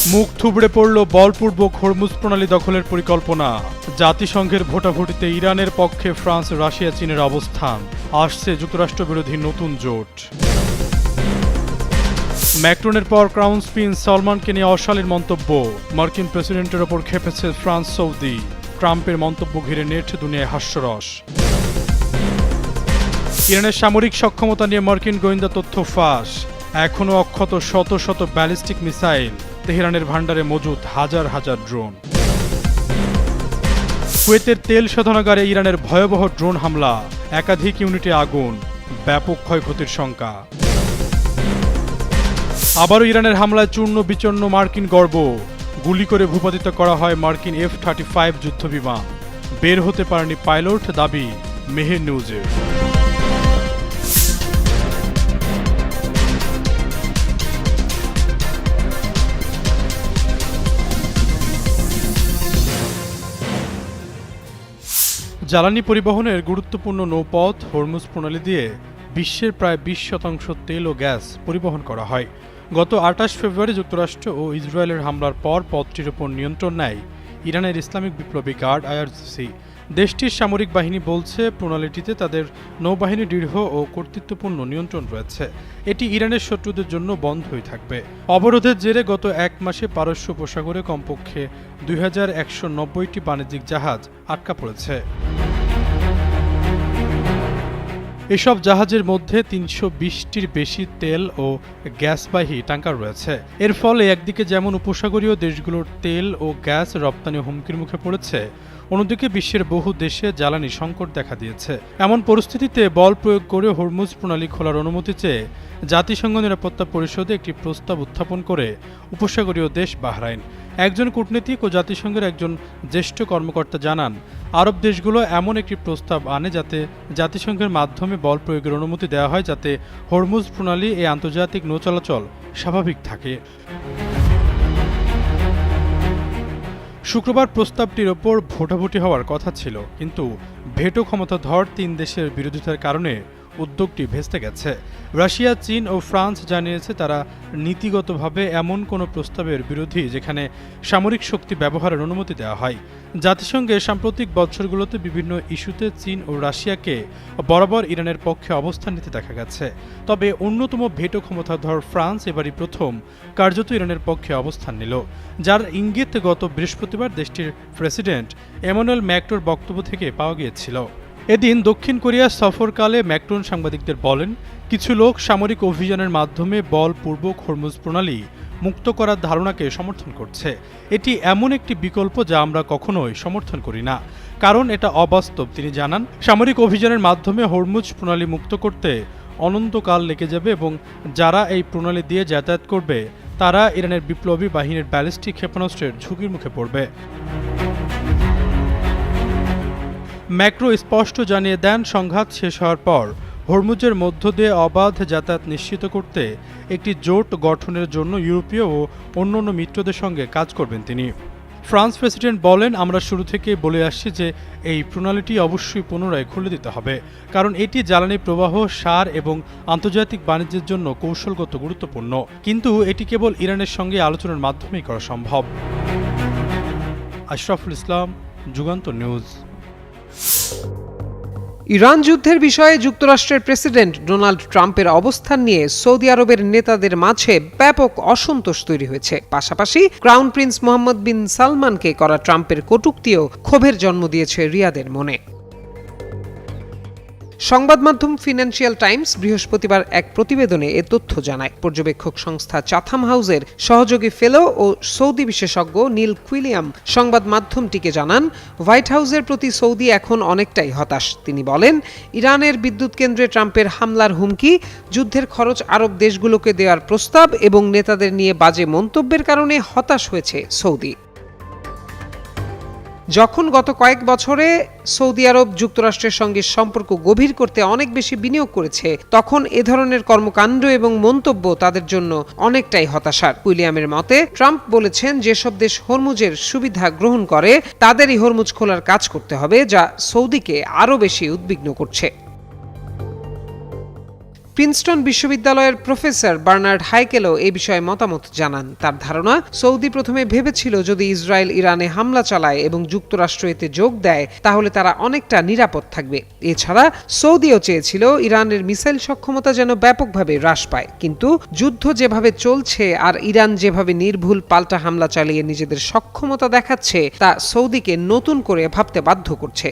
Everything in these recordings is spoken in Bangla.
মুখ থুবড়ে পড়ল বলপূর্বক হরমুজ প্রণালী দখলের পরিকল্পনা। জাতিসংঘের ভোটাভুটিতে ইরানের পক্ষে ফ্রান্স, রাশিয়া, চীনের অবস্থান। আসছে যুক্তরাষ্ট্র বিরোধী নতুন জোট। ম্যাক্রনের পর ক্রাউন প্রিন্স সালমানকে নিয়ে অশালীন মন্তব্য। মার্কিন প্রেসিডেন্টের ওপর ক্ষেপেছে ফ্রান্স, সৌদি। ট্রাম্পের মন্তব্য ঘিরে নেট দুনিয়ায় হাস্যরস। ইরানের সামরিক সক্ষমতা নিয়ে মার্কিন গোয়েন্দা তথ্য ফাঁস। এখনও অক্ষত শত শত ব্যালিস্টিক মিসাইল। তেহরানের ভান্ডারে মজুদ হাজার হাজার ড্রোন। কুয়েতের তেল শোধনাগারে ইরানের ভয়াবহ ড্রোন হামলা। একাধিক ইউনিটে আগুন। ব্যাপক ক্ষয়ক্ষতির শঙ্কা। আবারও ইরানের হামলায় চূর্ণ বিচূর্ণ মার্কিন গর্ব। গুলি করে ভূপাতিত করা হয় মার্কিন F-35 যুদ্ধবিমান। বের হতে পারেনি পাইলট, দাবি মেহের নিউজের। জ্বালানি পরিবহনের গুরুত্বপূর্ণ নৌপথ হরমুজ প্রণালী দিয়ে বিশ্বের প্রায় 20% তেল ও গ্যাস পরিবহন করা হয়। গত 28 ফেব্রুয়ারি যুক্তরাষ্ট্র ও ইসরায়েলের হামলার পর পথটির ওপর নিয়ন্ত্রণ নেয় ইরানের ইসলামিক বিপ্লবী গার্ড IRGC। দেশটির সামরিক বাহিনী বলছে প্রণালীটিতে তাদের নৌবাহিনী দৃঢ় ও কর্তৃত্বপূর্ণ নিয়ন্ত্রণ রয়েছে। এটি ইরানের শত্রুদের জন্য বন্ধই থাকবে। অবরোধের জেরে গত এক মাসে পারস্য উপসাগরে কমপক্ষে 2190টি বাণিজ্যিক জাহাজ আটকা পড়েছে। এসব জাহাজের মধ্যে 320টির বেশি তেল ও গ্যাসবাহী ট্যাঙ্কার রয়েছে। এর ফলে একদিকে যেমন উপসাগরীয় দেশগুলোর তেল ও গ্যাস রপ্তানি হুমকির মুখে পড়েছে, অন্যদিকে বিশ্বের বহু দেশে জ্বালানি সংকট দেখা দিয়েছে। এমন পরিস্থিতিতে বল প্রয়োগ করে হরমুজ প্রণালী খোলার অনুমতি চেয়ে জাতিসংঘ নিরাপত্তা পরিষদে একটি প্রস্তাব উত্থাপন করে উপসাগরীয় দেশ বাহরাইন। একজন কূটনীতিক ও জাতিসংঘের একজন জ্যেষ্ঠ কর্মকর্তা জানান, আরব দেশগুলো এমন একটি প্রস্তাব আনে যাতে জাতিসংঘের মাধ্যমে বল প্রয়োগের অনুমতি দেওয়া হয়, যাতে হরমুজ প্রণালী এই আন্তর্জাতিক নৌ চলাচল স্বাভাবিক থাকে। শুক্রবার প্রস্তাবটির ওপর ভোটাভুটি হওয়ার কথা ছিল, কিন্তু ভেটো ক্ষমতাধর 3 দেশের বিরোধিতার কারণে উদ্যোগটি ভেস্তে গেছে। রাশিয়া, চীন ও ফ্রান্স জানিয়েছে তারা নীতিগতভাবে এমন কোনো প্রস্তাবের বিরোধী যেখানে সামরিক শক্তি ব্যবহারের অনুমতি দেওয়া হয়। জাতিসংঘে সাম্প্রতিক বছরগুলোতে বিভিন্ন ইস্যুতে চীন ও রাশিয়াকে বরাবর ইরানের পক্ষে অবস্থান নিতে দেখা গেছে। তবে অন্যতম ভেটো ক্ষমতাধর ফ্রান্স এবারই প্রথম কার্যত ইরানের পক্ষে অবস্থান নিল, যার ইঙ্গিত গত বৃহস্পতিবার দেশটির প্রেসিডেন্ট এমানুয়েল ম্যাক্রোর বক্তব্য থেকে পাওয়া গিয়েছিল। এদিন দক্ষিণ কোরিয়া সফরকালে ম্যাক্রন সাংবাদিকদের বলেন, কিছু লোক সামরিক অভিযানের মাধ্যমে বলপূর্বক হরমুজ প্রণালী মুক্ত করার ধারণাকে সমর্থন করছে। এটি এমন একটি বিকল্প যা আমরা কখনোই সমর্থন করি না, কারণ এটা অবাস্তব। তিনি জানান, সামরিক অভিযানের মাধ্যমে হরমুজ প্রণালী মুক্ত করতে অনন্তকাল লেগে যাবে এবং যারা এই প্রণালী দিয়ে যাতায়াত করবে তারা ইরানের বিপ্লবী বাহিনীর ব্যালিস্টিক ক্ষেপণাস্ত্রের ঝুঁকির মুখে পড়বে। ম্যাক্রো স্পষ্ট জানিয়ে দেন, সংঘাত শেষ হওয়ার পর হরমুজের মধ্য দিয়ে অবাধ যাতায়াত নিশ্চিত করতে একটি জোট গঠনের জন্য ইউরোপীয় ও অন্যান্য মিত্রদের সঙ্গে কাজ করবেন তিনি। ফ্রান্স প্রেসিডেন্ট বলেন, আমরা শুরু থেকেই বলে আসছি যে এই প্রণালীটি অবশ্যই পুনরায় খুলে দিতে হবে, কারণ এটি জ্বালানি প্রবাহ, সার এবং আন্তর্জাতিক বাণিজ্যের জন্য কৌশলগত গুরুত্বপূর্ণ। কিন্তু এটি কেবল ইরানের সঙ্গে আলোচনার মাধ্যমেই করা সম্ভব। আশরাফুল ইসলাম, যুগান্তর নিউজ। ইরান যুদ্ধের বিষয়ে যুক্তরাষ্ট্রের প্রেসিডেন্ট ডোনাল্ড ট্রাম্পের অবস্থান নিয়ে সৌদি আরবের নেতাদের মাঝে ব্যাপক অসন্তোষ তৈরি হয়েছে। পাশাপাশি ক্রাউন প্রিন্স মোহাম্মদ বিন সালমানকে করা ট্রাম্পের কটূক্তিও ক্ষোভের জন্ম দিয়েছে রিয়াদের মনে। সংবাদ মাধ্যম ফিনান্সিয়াল টাইমস বৃহস্পতিবার এক প্রতিবেদনে এ তথ্য জানায়। পর্যবেক্ষক সংস্থা চাথাম হাউসের সহযোগী ফেলো ও সৌদি বিশেষজ্ঞ নীল কুইলিয়াম সংবাদ মাধ্যমটিকে জানান, হোয়াইট হাউসের প্রতি সৌদি এখন অনেকটাই হতাশ। তিনি বলেন, ইরানের বিদ্যুৎ কেন্দ্রে ট্রাম্পের হামলার হুমকি, যুদ্ধের খরচ আরব দেশগুলোকে দেওয়ার প্রস্তাব এবং নেতাদের নিয়ে বাজে মন্তব্যের কারণে হতাশ হয়েছে সৌদি। যখন গত কয়েক বছরে সৌদি আরব যুক্তরাষ্ট্রের সঙ্গে সম্পর্ক গভীর করতে অনেক বেশি বিনিয়োগ করেছে, তখন এ ধরনের কর্মকাণ্ড এবং মন্তব্য তাদের জন্য অনেকটাই হতাশার। উইলিয়ামের মতে, ট্রাম্প বলেছেন, যেসব দেশ হরমুজের সুবিধা গ্রহণ করে তাদেরই হরমুজ খোলার কাজ করতে হবে, যা সৌদিকে আরও বেশি উদ্বিগ্ন করছে। প্রিন্সটন বিশ্ববিদ্যালয়ের প্রফেসর বার্নার্ড হাইকেলও এই বিষয়ে মতামত জানান। তার ধারণা, সৌদি প্রথমে ভেবেছিল যদি ইসরায়েল ইরানে হামলা চালায় এবং যুক্তরাষ্ট্র এতে যোগ দেয় তাহলে তারা অনেকটা নিরাপদ থাকবে। এছাড়া সৌদিও চেয়েছিল ইরানের মিসাইল সক্ষমতা যেন ব্যাপকভাবে হ্রাস পায়, কিন্তু যুদ্ধ যেভাবে চলছে আর ইরান যেভাবে নির্ভুল পাল্টা হামলা চালিয়ে নিজেদের সক্ষমতা দেখাচ্ছে তা সৌদিকে নতুন করে ভাবতে বাধ্য করছে।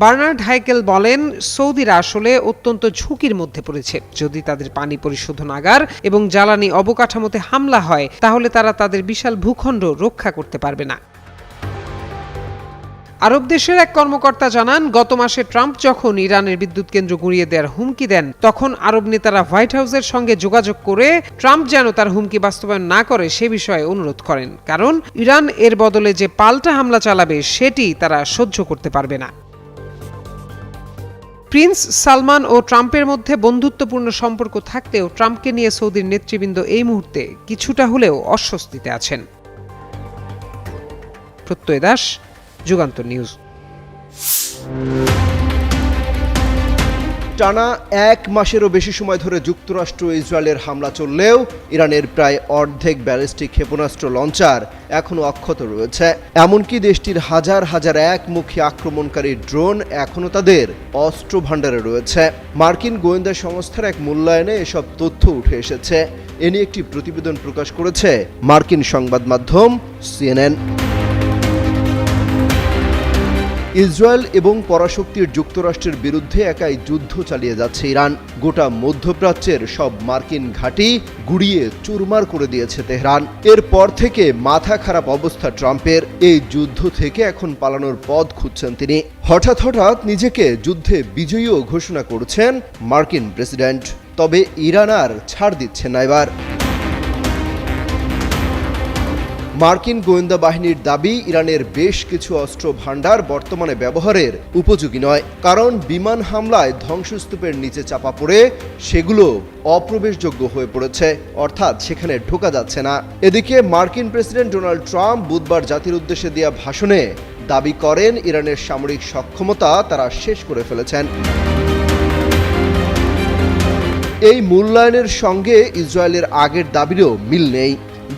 বার্নার্ড হাইকেল বলেন, সৌদিরা আসলে অত্যন্ত ঝুঁকির মধ্যে পড়েছে। যদি তাদের পানি পরিশোধনাগার এবং জ্বালানি অবকাঠামোতে হামলা হয় তাহলে তারা তাদের বিশাল ভূখণ্ড রক্ষা করতে পারবে না। আরব দেশের এক কর্মকর্তা জানান, গত মাসে ট্রাম্প যখন ইরানের বিদ্যুৎ কেন্দ্র গুঁড়িয়ে দেওয়ার হুমকি দেন তখন আরব নেতারা হোয়াইট হাউসের সঙ্গে যোগাযোগ করে ট্রাম্প যেন তার হুমকি বাস্তবায়ন না করে সে বিষয়ে অনুরোধ করেন, কারণ ইরান এর বদলে যে পাল্টা হামলা চালাবে সেটি তারা সহ্য করতে পারবে না। প্রিন্স সালমান ও ট্রাম্পের মধ্যে বন্ধুত্বপূর্ণ সম্পর্ক থাকলেও ট্রাম্পকে নিয়ে সৌদির নেতৃবৃন্দ এই মুহূর্তে কিছুটা হলেও অস্বস্তিতে আছেন। প্রত্যয় দাস, যুগান্তর নিউজ। টানা 1 মাসেরও বেশি সময় ধরে যুক্তরাষ্ট্র ও ইসরায়েলের হামলা চললেও ইরানের প্রায় অর্ধেক ব্যালিস্টিক ক্ষেপণাস্ত্র লঞ্চার এখনও অক্ষত রয়েছে। এমনকি দেশটির হাজার হাজার একমুখী আক্রমণকারী ড্রোন এখনও তাদের অস্ত্র ভাণ্ডারে রয়েছে। মার্কিন গোয়েন্দা সংস্থার এক মূল্যায়নে এসব তথ্য উঠে এসেছে। এ নিয়ে একটি প্রতিবেদন প্রকাশ করেছে মার্কিন সংবাদ মাধ্যম CNN। ইসরায়েল এবং পরাশক্তির যুক্তরাষ্ট্রের বিরুদ্ধে একাই যুদ্ধ চালিয়ে যাচ্ছে ইরান। গোটা মধ্যপ্রাচ্যের সব মার্কিন ঘাঁটি গুড়িয়ে চুরমার করে দিয়েছে তেহরান। এরপর থেকে মাথা খারাপ অবস্থা ট্রাম্পের। এই যুদ্ধ থেকে এখন পালানোর পথ খুঁজছেন তিনি। হঠাৎ নিজেকে যুদ্ধে বিজয়ীও ঘোষণা করছেন মার্কিন প্রেসিডেন্ট। তবে ইরান আর ছাড় দিচ্ছে না এবার। মার্কিন গোয়েন্দা বাহিনীর দাবি, ইরানের বেশ কিছু অস্ত্র ভাণ্ডার বর্তমানে ব্যবহারের উপযোগী নয়, কারণ বিমান হামলায় ধ্বংসস্তূপের নিচে চাপা পড়ে সেগুলো অপ্রবেশযোগ্য হয়ে পড়েছে, অর্থাৎ সেখানে ঢোকা যাচ্ছে না। এদিকে মার্কিন প্রেসিডেন্ট ডোনাল্ড ট্রাম্প বুধবার জাতির উদ্দেশ্যে দেয়া ভাষণে দাবি করেন ইরানের সামরিক সক্ষমতা তারা শেষ করে ফেলেছেন। এই মূল্যায়নের সঙ্গে ইসরায়েলের আগের দাবিরও মিল নেই।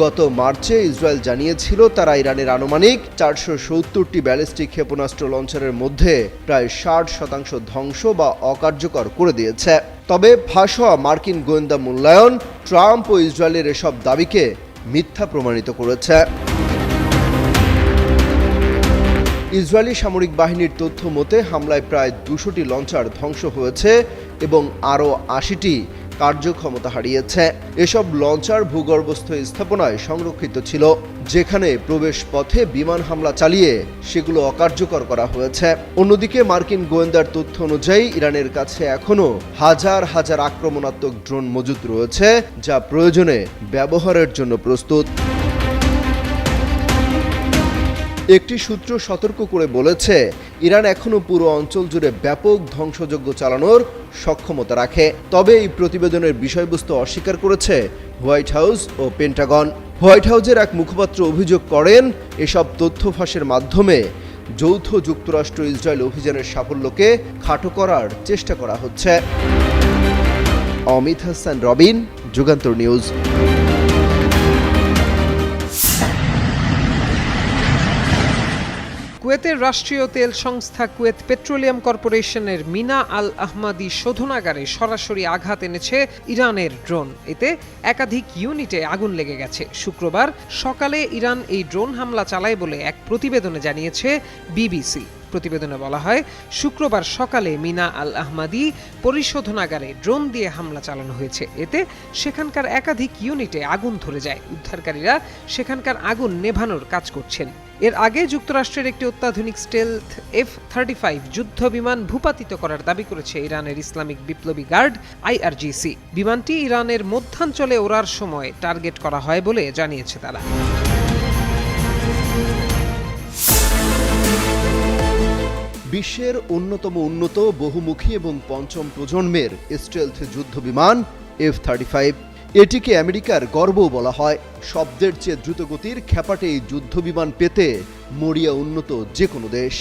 গত মার্চে ইসরায়েল জানিয়েছিল তারা ইরানের আনুমানিক 470টি ব্যালিস্টিক ক্ষেপণাস্ত্র লঞ্চারের মধ্যে প্রায় 60% ধ্বংস বা অকার্যকর করে দিয়েছে। তবে ফাঁস হওয়া মার্কিন গোয়েন্দা মূল্যায়ন ট্রাম্প ও ইসরায়েলের এসব দাবিকে মিথ্যা প্রমাণিত করেছে। ইসরায়েলি সামরিক বাহিনীর তথ্য মতে হামলায় প্রায় 200টি লঞ্চার ধ্বংস হয়েছে এবং আরও 80টি কার্যক্ষমতা হারিয়েছে। এসব লঞ্চার ভূগর্ভস্থ স্থাপনায় সংরক্ষিত ছিল, যেখানে প্রবেশ পথে বিমান হামলা চালিয়ে সেগুলো অকার্যকর করা হয়েছে। অন্যদিকে মার্কিন গোয়েন্দার তথ্য অনুযায়ী ইরানের কাছে এখনও হাজার হাজার আক্রমণাত্মক ড্রোন মজুত রয়েছে, যা প্রয়োজনে ব্যবহারের জন্য প্রস্তুত। একটি সূত্র সতর্ক করে বলেছে, ইরান এখনও পুরো অঞ্চল জুড়ে ব্যাপক ধ্বংসযজ্ঞ চালানোর সক্ষমতা রাখে। তবে এই প্রতিবেদনের বিষয়বস্তু অস্বীকার করেছে হোয়াইট হাউস ও পেন্টাগন। হোয়াইট হাউসের এক মুখপাত্র অভিযোগ করেন, এসব তথ্য ফাঁসের মাধ্যমে যৌথ যুক্তরাষ্ট্র ইসরায়েল অভিযানের সাফল্যকে খাটো করার চেষ্টা করা হচ্ছে। অমিত হাসান রবিন, যুগান্তর নিউজ। কুয়েতের রাষ্ট্রীয় তেল সংস্থা কুয়েত পেট্রোলিয়াম কর্পোরেশনের মিনা আল আহমাদি শোধনাগারে সরাসরি আঘাত এনেছে ইরানের ড্রোন। এতে একাধিক ইউনিটে আগুন লেগে গেছে। শুক্রবার সকালে ইরান এই ড্রোন হামলা চালায় বলে এক প্রতিবেদনে জানিয়েছে বিবিসি। প্রতিবেদনে বলা হয়, শুক্রবার সকালে মিনা আল আহমাদি পরিশোধনাগারে ড্রোন দিয়ে হামলা চালানো হয়েছে। এতে সেখানকার একাধিক ইউনিটে আগুন ধরে যায়। উদ্ধারকারীরা সেখানকার আগুন নেভানোর কাজ করছেন। এর আগে যুক্তরাষ্ট্রের একটি অত্যাধুনিক স্টেলথ F-35 যুদ্ধ বিমান ভূপাতিত করার দাবি করেছে ইরানের ইসলামিক বিপ্লবী গার্ড IRGC। বিমানটি ইরানের মধ্যাঞ্চলে ওড়ার সময় টার্গেট করা হয় বলে জানিয়েছে তারা। বিশ্বের অন্যতম উন্নত বহুমুখী এবং পঞ্চম প্রজন্মের স্টেলথ যুদ্ধ বিমান F-35। এটিকে আমেরিকার গর্বও বলা হয়। শব্দের চেয়ে দ্রুতগতির খ্যাপাটে এই যুদ্ধ বিমান পেতে মরিয়া উন্নত যে কোনো দেশ।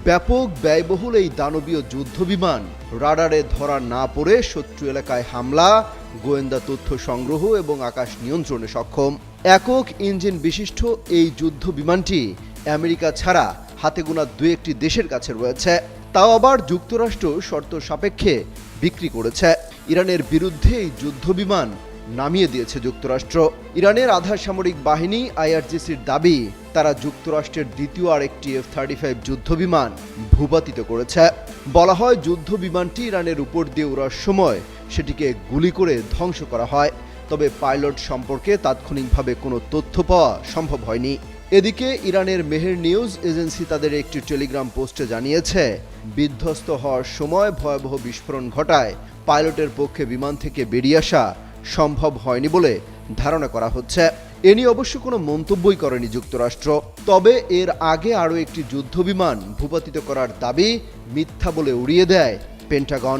ব্যাপক ব্যয়বহুল এই দানবীয় যুদ্ধবিমান রাডারে ধরা না পড়ে শত্রু এলাকায় হামলা, গোয়েন্দা তথ্য সংগ্রহ এবং আকাশ নিয়ন্ত্রণে সক্ষম। একক ইঞ্জিন বিশিষ্ট এই যুদ্ধ বিমানটি আমেরিকা ছাড়া হাতে গোনা 2-1টি দেশের কাছে রয়েছে, তাও আবার যুক্তরাষ্ট্র শর্ত সাপেক্ষে বিক্রি করেছে। ইরানের বিরুদ্ধে এই যুদ্ধ বিমান নামিয়ে দিয়েছে যুক্তরাষ্ট্র। ইরানের আধা সামরিক বাহিনী IRGCর দাবি তারা যুক্তরাষ্ট্রের দ্বিতীয় আরেকটি F-35 যুদ্ধ বিমান ভূপাতিত করেছে। বলা হয় যুদ্ধ বিমানটি ইরানের উপর দিয়ে ওড়ার সময় সেটিকে গুলি করে ধ্বংস করা হয়, তবে পাইলট সম্পর্কে তাৎক্ষণিকভাবে কোনো তথ্য পাওয়া সম্ভব হয়নি। এদিকে ইরানের মেহের নিউজ এজেন্সি তাদের একটি টেলিগ্রাম পোস্টে জানিয়েছে, বিধ্বস্ত হওয়ার সময় ভয়াবহ বিস্ফোরণ ঘটায় পাইলটের পক্ষে বিমান থেকে বেরিয়ে আসা সম্ভব হয়নি বলে ধারণা করা হচ্ছে। এ নিয়ে অবশ্য কোনো মন্তব্যই করেনি যুক্তরাষ্ট্র। তবে এর আগে আরও একটি যুদ্ধ বিমান ভূপাতিত করার দাবি মিথ্যা বলে উড়িয়ে দেয় পেন্টাগন।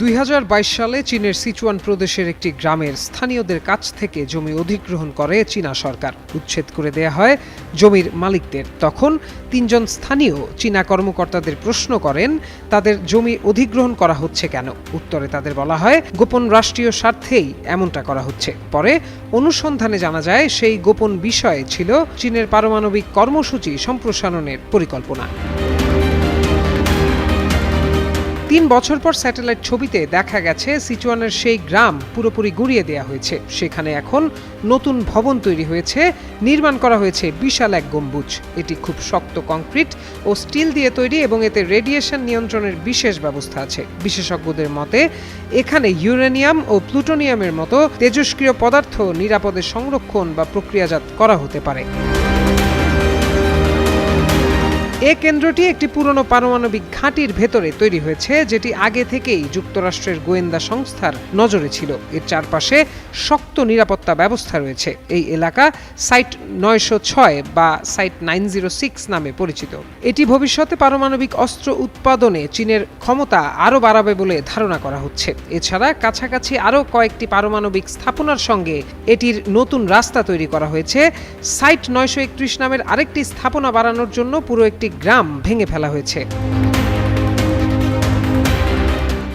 2022 সালে চীনের সিচুয়ান প্রদেশের একটি গ্রামের স্থানীয়দের কাছ থেকে জমি অধিগ্রহণ করে চীনা সরকার। উচ্ছেদ করে দেয়া হয় জমির মালিকদের। তখন 3 জন স্থানীয় চীনা কর্মকর্তাদের প্রশ্ন করেন তাদের জমি অধিগ্রহণ করা হচ্ছে কেন। উত্তরে তাদের বলা হয় গোপন রাষ্ট্রীয় স্বার্থেই এমনটা করা হচ্ছে। পরে অনুসন্ধানে জানা যায় সেই গোপন বিষয়ে ছিল চীনের পারমাণবিক কর্মসূচি সম্প্রসারণের পরিকল্পনা। 3 বছর পর স্যাটেলাইট ছবিতে দেখা গেছে সিচুয়ানের সেই গ্রাম পুরোপুরি গুঁড়িয়ে দেওয়া হয়েছে। সেখানে এখন নতুন ভবন তৈরি হয়েছে, নির্মাণ করা হয়েছে বিশাল এক গম্বুজ। এটি খুব শক্ত কংক্রিট ও স্টিল দিয়ে তৈরি এবং এতে রেডিয়েশন নিয়ন্ত্রণের বিশেষ ব্যবস্থা আছে। বিশেষজ্ঞদের মতে এখানে ইউরেনিয়াম ও প্লুটোনিয়ামের মতো তেজস্ক্রিয় পদার্থ নিরাপদে সংরক্ষণ বা প্রক্রিয়াজাত করা হতে পারে। এ কেন্দ্রটি একটি পুরনো পারমাণবিক ঘাঁটির ভেতরে তৈরি হয়েছে, যেটি আগে থেকেই যুক্তরাষ্ট্রের গোয়েন্দা সংস্থার নজরে ছিল। এর চারপাশে শক্ত নিরাপত্তা ব্যবস্থা রয়েছে। এই এলাকা সাইট 906 বা সাইট 906 নামে পরিচিত। এটি ভবিষ্যতে পারমাণবিক অস্ত্র উৎপাদনে চীনের ক্ষমতা আরও বাড়াবে বলে ধারণা করা হচ্ছে। এছাড়া কাছাকাছি আরও কয়েকটি পারমাণবিক স্থাপনার সঙ্গে এটির নতুন রাস্তা তৈরি করা হয়েছে। সাইট 931 নামের আরেকটি স্থাপনা বাড়ানোর জন্য পুরো একটি গ্রাম ভেঙে ফেলা হয়েছে।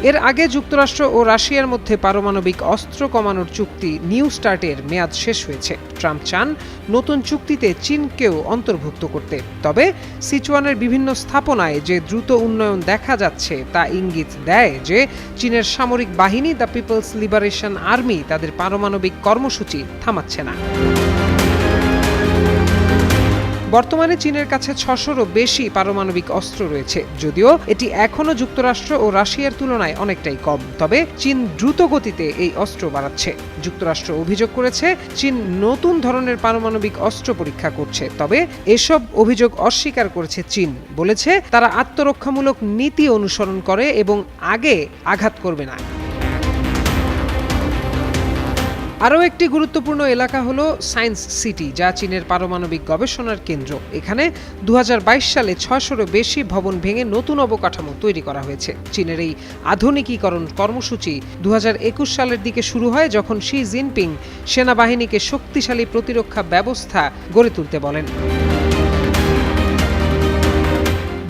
এর আগে যুক্তরাষ্ট্র ও রাশিয়ার মধ্যে পারমাণবিক অস্ত্র কমানোর চুক্তি নিউ স্টার্টের মেয়াদ শেষ হয়েছে। ট্রাম্প চান নতুন চুক্তিতে চীনকেও অন্তর্ভুক্ত করতে। তবে সিচুয়ানের বিভিন্ন স্থাপনায় যে দ্রুত উন্নয়ন দেখা যাচ্ছে তা ইঙ্গিত দেয় যে চীনের সামরিক বাহিনী দ্য পিপলস লিবারেশন আর্মি তাদের পারমাণবিক কর্মসূচি থামাচ্ছে না। বর্তমানে চীনের কাছে 600-রও বেশি পারমাণবিক অস্ত্র রয়েছে, যদিও এটি এখনও যুক্তরাষ্ট্র ও রাশিয়ার তুলনায় অনেকটাই কম। তবে চীন দ্রুত গতিতে এই অস্ত্র বাড়াচ্ছে। যুক্তরাষ্ট্র অভিযোগ করেছে চীন নতুন ধরনের পারমাণবিক অস্ত্র পরীক্ষা করছে। তবে এসব অভিযোগ অস্বীকার করেছে চীন, বলেছে তারা আত্মরক্ষামূলক নীতি অনুসরণ করে এবং আগে আঘাত করবে না। আরও একটি গুরুত্বপূর্ণ এলাকা হলো সায়েন্স সিটি, যা চীনের পারমাণবিক গবেষণার কেন্দ্র। এখানে 2022 সালে 600-রও বেশি ভবন ভেঙে নতুন অবকাঠামো তৈরি করা হয়েছে। চীনের এই আধুনিকীকরণ কর্মসূচি 2021 সালের দিকে শুরু হয়, যখন শি জিনপিং সেনাবাহিনীকে শক্তিশালী প্রতিরক্ষা ব্যবস্থা গড়ে তুলতে বলেন।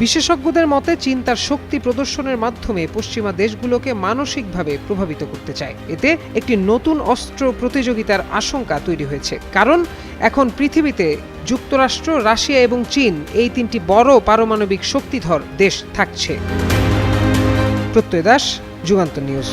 বিশেষজ্ঞদের মতে চীন তার শক্তি প্রদর্শনের মাধ্যমে পশ্চিমা দেশগুলোকে মানসিকভাবে প্রভাবিত করতে চায়। এতে একটি নতুন অস্ত্র প্রতিযোগিতার আশঙ্কা তৈরি হয়েছে, কারণ এখন পৃথিবীতে যুক্তরাষ্ট্র, রাশিয়া এবং চীন এই 3টি বড় পারমাণবিক শক্তিধর দেশ থাকছে। প্রত্যয় দাস, যুগান্তর নিউজ।